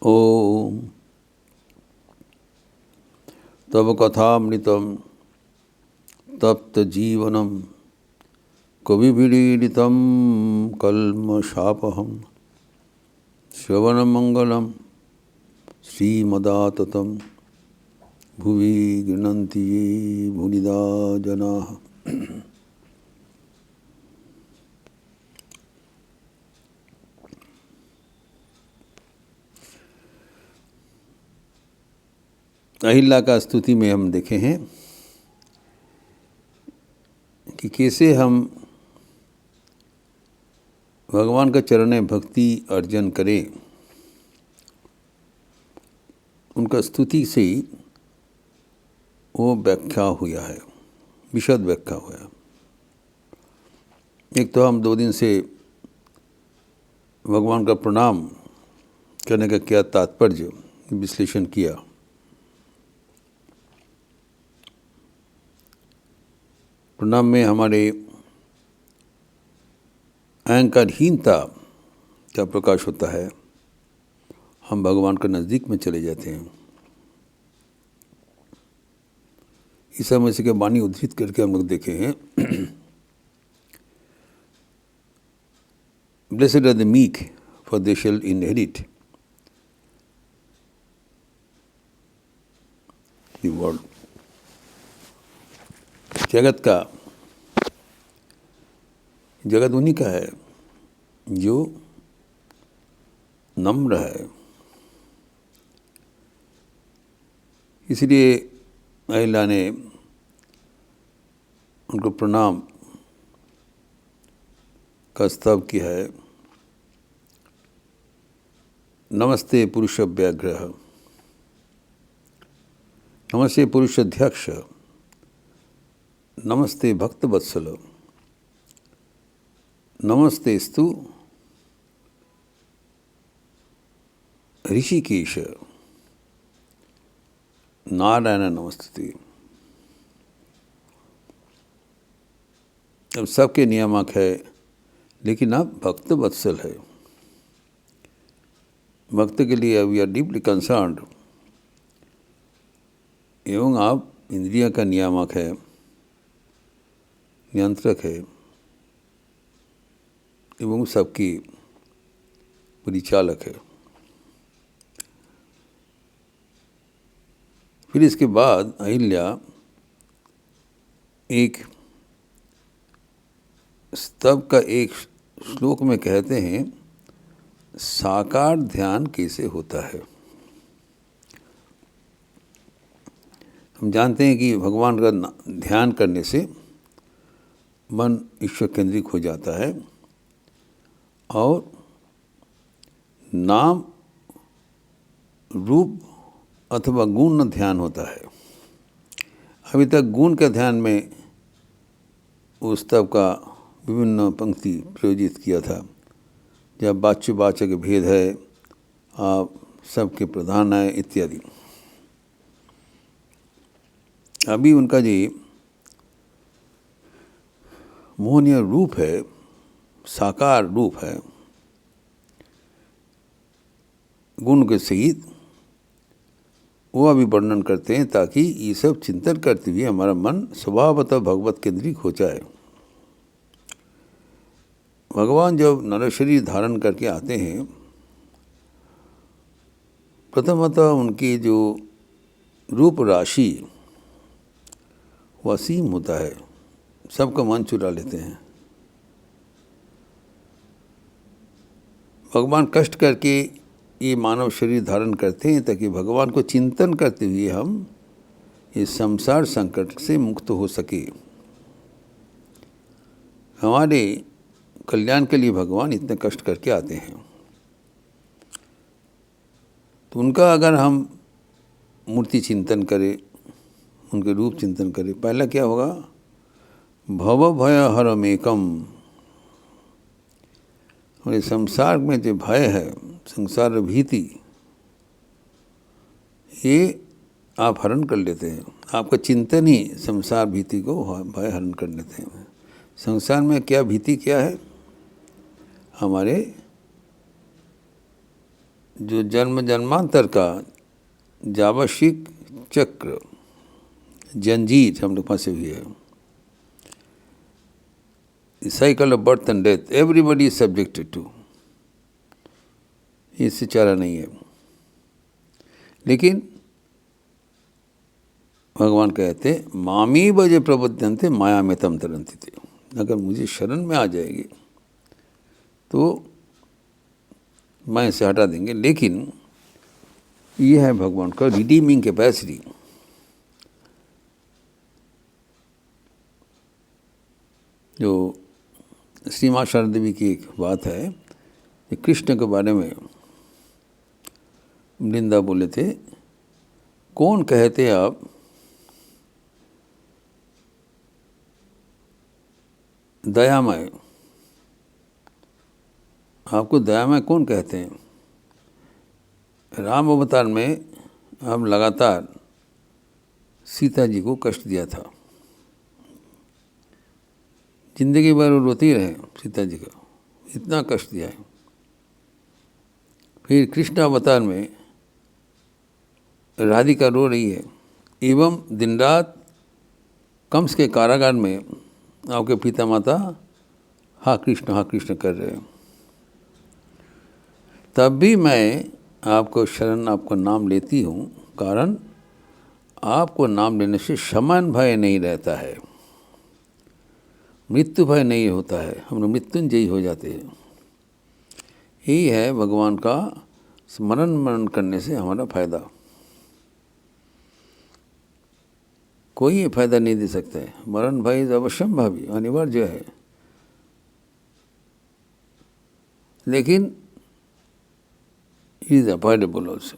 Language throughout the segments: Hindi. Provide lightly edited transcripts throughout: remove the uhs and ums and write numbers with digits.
ओम तव कथामृतं तप्त जीवनम कविभिरीडितं कल्मषापहं श्रवणमंगलं श्रीमदाततं भुवि गृह्णन्ति ये मुनिदा जनाः। अहिल्या का स्तुति में हम देखे हैं कि कैसे हम भगवान का चरण में भक्ति अर्जन करें। उनका स्तुति से ही वो व्याख्या हुआ है, विशद व्याख्या हुआ है। एक तो हम 2 दिन से भगवान का प्रणाम करने का क्या तात्पर्य विश्लेषण किया। प्रणाम में हमारे अहंकारहीनता का प्रकाश होता है, हम भगवान के नज़दीक में चले जाते हैं। ईसा मसीह के वाणी उद्धृत करके हम लोग देखे हैं, blessed are the meek for they shall inherit the world. जगत उन्हीं का है जो नम्र है। इसलिए अहिल्या ने उनको प्रणाम का स्तव किया है। नमस्ते पुरुष व्याघ्र, नमस्ते पुरुष अध्यक्ष, नमस्ते भक्त वत्सल, नमस्तेस्तु ऋषिकेश, नारायण नमस्ते। अब सबके नियामक है, लेकिन अब भक्त वत्सल है। भक्त के लिए वी आर डीपली कंसर्न्ड। एवं आप इंद्रिया का नियामक है, नियंत्रक है, एवं सबकी परिचालक है। फिर इसके बाद अहिल्या एक स्तव का एक श्लोक में कहते हैं साकार ध्यान कैसे होता है। हम जानते हैं कि भगवान का ध्यान करने से मन ईश्वर केंद्रित हो जाता है और नाम रूप अथवा गुण ध्यान होता है। अभी तक गुण के ध्यान में उस स्तव का विभिन्न पंक्ति प्रयोजित किया था, जब वाच्य भेद है, आप सबके प्रधान है इत्यादि। अभी उनका जी मोहनीय रूप है, साकार रूप है, गुण के सहित, वो अभी वर्णन करते हैं, ताकि ये सब चिंतन करते हुए हमारा मन स्वभावतः भगवत केंद्रित हो जाए। भगवान जब नर शरीर धारण करके आते हैं, प्रथमतः उनकी जो रूप राशि वह असीम होता है, सबका मन चुरा लेते हैं। भगवान कष्ट करके ये मानव शरीर धारण करते हैं ताकि भगवान को चिंतन करते हुए हम इस संसार संकट से मुक्त हो सके। हमारे कल्याण के लिए भगवान इतने कष्ट करके आते हैं। तो उनका अगर हम मूर्ति चिंतन करें, उनके रूप चिंतन करें, पहला क्या होगा, भव भय हरमेकम। और इस संसार में जो भय है, संसार भीति, ये आप हरण कर लेते हैं। आपका चिंतन ही संसार भीति को भय हरण कर लेते हैं। संसार में क्या भीति क्या है, हमारे जो जन्म जन्मांतर का जावशिक चक्र जंजीर हम लोग फंसे हुए हैं, cycle of birth and death everybody is subjected to, इससे चारा नहीं है। लेकिन भगवान कहते मामी बजे प्रबुद्धंते माया में तम तरंती थे, अगर मुझे शरण में आ जाएगी तो माया से हटा देंगे। लेकिन ये है भगवान का रिडीमिंग कैपेसिटी। जो श्री माँ शारदा देवी की एक बात है कि कृष्ण के बारे में वृंदा बोले थे, कौन कहते आप दयामय, आपको दयामय कौन कहते हैं? राम अवतार में आप लगातार सीता जी को कष्ट दिया था, जिंदगी भर वो रोती रहे सीता जी का, इतना कष्ट दिया है। फिर कृष्ण अवतार में राधिका रो रही है, एवं दिन रात कंस के कारागार में आपके पिता माता हाँ कृष्ण कर रहे हैं। तब भी मैं आपको शरण, आपको नाम लेती हूँ, कारण आपको नाम लेने से शमन भय नहीं रहता है, मृत्यु भय नहीं होता है, हम लोग मृत्युंजयी हो जाते हैं। यही है भगवान का स्मरण मनन करने से हमारा फायदा। कोई ये फायदा नहीं दे सकता है। मरण भय अवश्यम भावी, अनिवार्य है। लेकिन इज अवॉइडेबल ऑल्सो।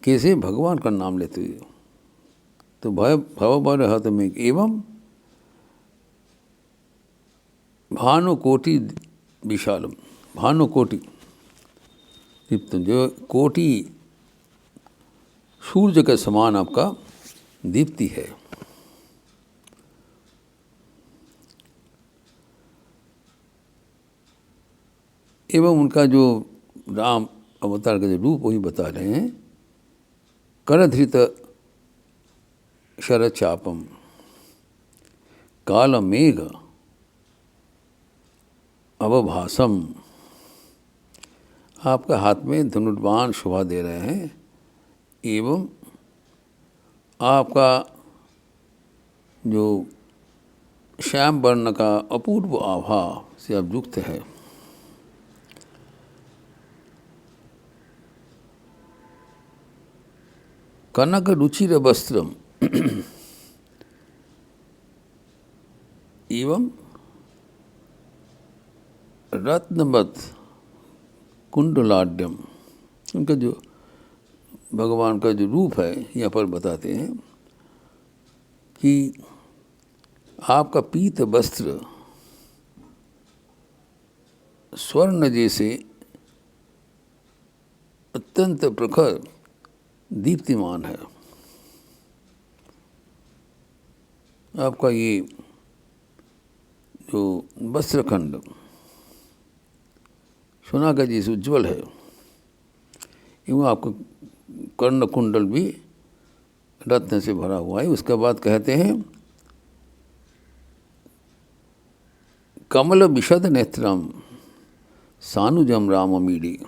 कैसे? भगवान का नाम लेते हुए। तो भव हत में एवं भानुकोटि विशालम, भानुकोटि दीप्तम, जो कोटि सूर्य के समान आपका दीप्ति है। एवं उनका जो राम अवतार का जो रूप वही बता रहे हैं, करधृत शरचापम काल मेघ अवभासम, आपका हाथ में धनुर्बाण शोभा दे रहे हैं, एवं आपका जो श्याम वर्ण का अपूर्व आभा से आप युक्त है। कनक रुचिर वस्त्रम एवं रत्नवत कुंडलाड्यम, उनका जो भगवान का जो रूप है यहाँ पर बताते हैं कि आपका पीत वस्त्र स्वर्ण जैसे अत्यंत प्रखर दीप्तिमान है। आपका ये जो वस्त्रखंड सोना का जैसे उज्ज्वल है, एवं आपका कर्ण कुंडल भी रत्न से भरा हुआ है। उसके बाद कहते हैं कमल विशद नेत्रम सानुजम राममीडी,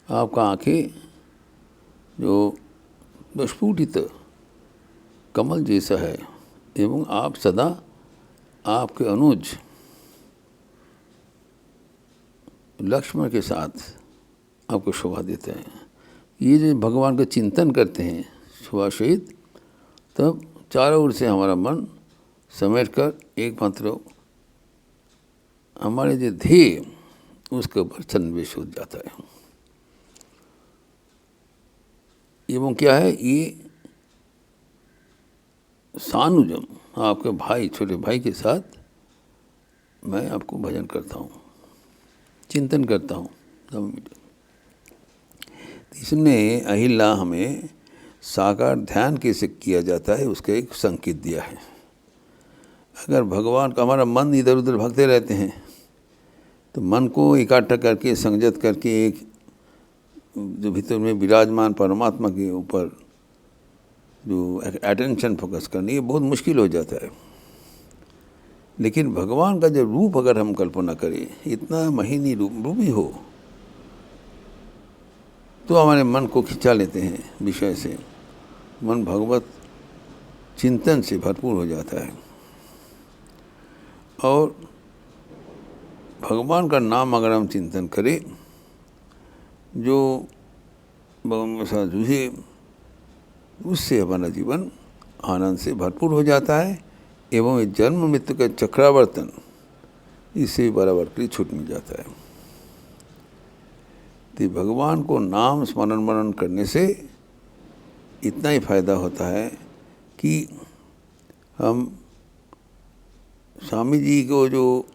आपका आँखें जो स्फुटित कमल जैसा है, एवं आप सदा आपके अनुज लक्ष्मण के साथ आपको शोभा देते हैं। ये जो भगवान का चिंतन करते हैं सुबह सहित, तब चारों ओर से हमारा मन समेट कर एकमात्र हमारे जो ध्येय उसके ऊपर सन्निवेश हो जाता है। एवं क्या है ये सानुजम, आपके भाई, छोटे भाई के साथ मैं आपको भजन करता हूँ, चिंतन करता हूँ। इसने अहिल्ला हमें साकार ध्यान कैसे किया जाता है उसका एक संकेत दिया है। अगर भगवान का हमारा मन इधर उधर भगते रहते हैं तो मन को इकट्ठा करके संयत करके एक जो भीतर में विराजमान परमात्मा के ऊपर जो अटेंशन फोकस करनी, ये बहुत मुश्किल हो जाता है। लेकिन भगवान का जब रूप अगर हम कल्पना करें, इतना महीनी रूप ही हो, तो हमारे मन को खिंचा लेते हैं विषय से, मन भगवत चिंतन से भरपूर हो जाता है। और भगवान का नाम अगर हम चिंतन करें, जो भगवान के साथ जुझे, उससे हमारा जीवन आनंद से भरपूर हो जाता है एवं इस जन्म मृत्यु का चक्रावर्तन इससे बराबर के लिए छूट मिल जाता है। तो भगवान को नाम स्मरण मनन करने से इतना ही फायदा होता है कि हम स्वामी जी को जो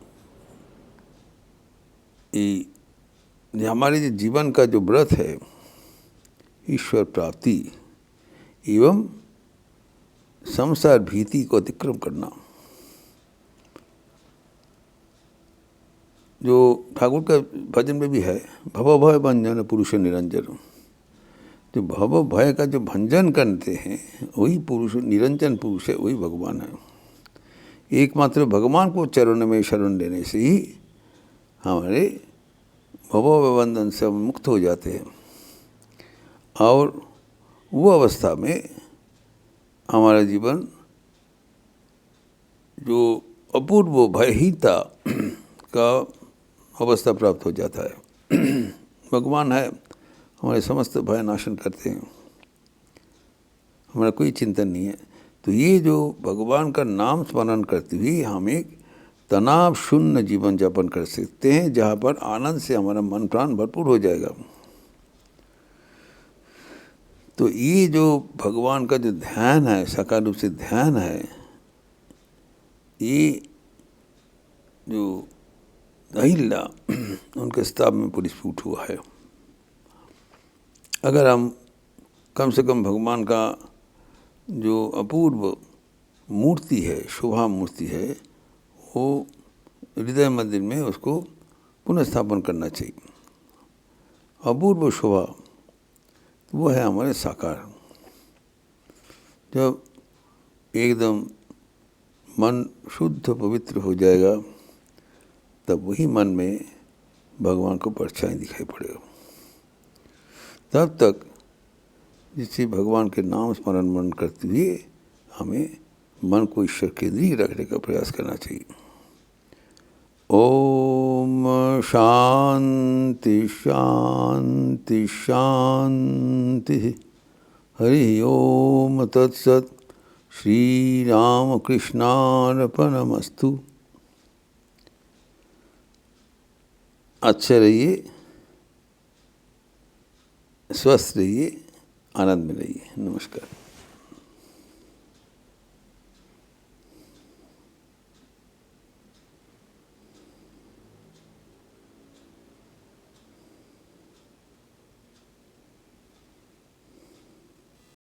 हमारे जो जीवन का जो व्रत है, ईश्वर प्राप्ति एवं संसार भीति को अतिक्रम करना, जो ठाकुर का भजन में भी है, भव भय भंजन पुरुष निरंजन। जो भव भय का जो भंजन करते हैं वही पुरुष, निरंजन पुरुष है, वही भगवान है। एकमात्र भगवान को चरण में शरण लेने से ही हमारे भव बंधन से हम मुक्त हो जाते हैं। और वो अवस्था में हमारा जीवन जो अपूर्व भयहीनता का अवस्था प्राप्त हो जाता है। भगवान है, हमारे समस्त भय नाशन करते हैं, हमारा कोई चिंतन नहीं है। तो ये जो भगवान का नाम स्मरण करते हुए हम एक तनाव शून्य जीवन यापन कर सकते हैं, जहाँ पर आनंद से हमारा मन प्राण भरपूर हो जाएगा। तो ये जो भगवान का जो ध्यान है, साकार रूप से ध्यान है, ये जो अहिल्या उनके स्ताव में परिस्फुट हुआ है। अगर हम कम से कम भगवान का जो अपूर्व मूर्ति है, शोभा मूर्ति है, वो हृदय मंदिर में उसको पुनर्स्थापन करना चाहिए। अपूर्व शोभा वो है हमारे साकार। जब एकदम मन शुद्ध पवित्र हो जाएगा, तब वही मन में भगवान को परछाई दिखाई पड़ेगा। तब तक जिससे भगवान के नाम स्मरण मनन करते हुए हमें मन को ईश्वर केंद्रीय रखने का प्रयास करना चाहिए। ओम शांति शांति शांति। हरि ओम तत्सत। श्री राम कृष्णार्पणमस्तु। अच्छे रहिए, स्वस्थ रहिए, आनंद में रहिए। नमस्कार।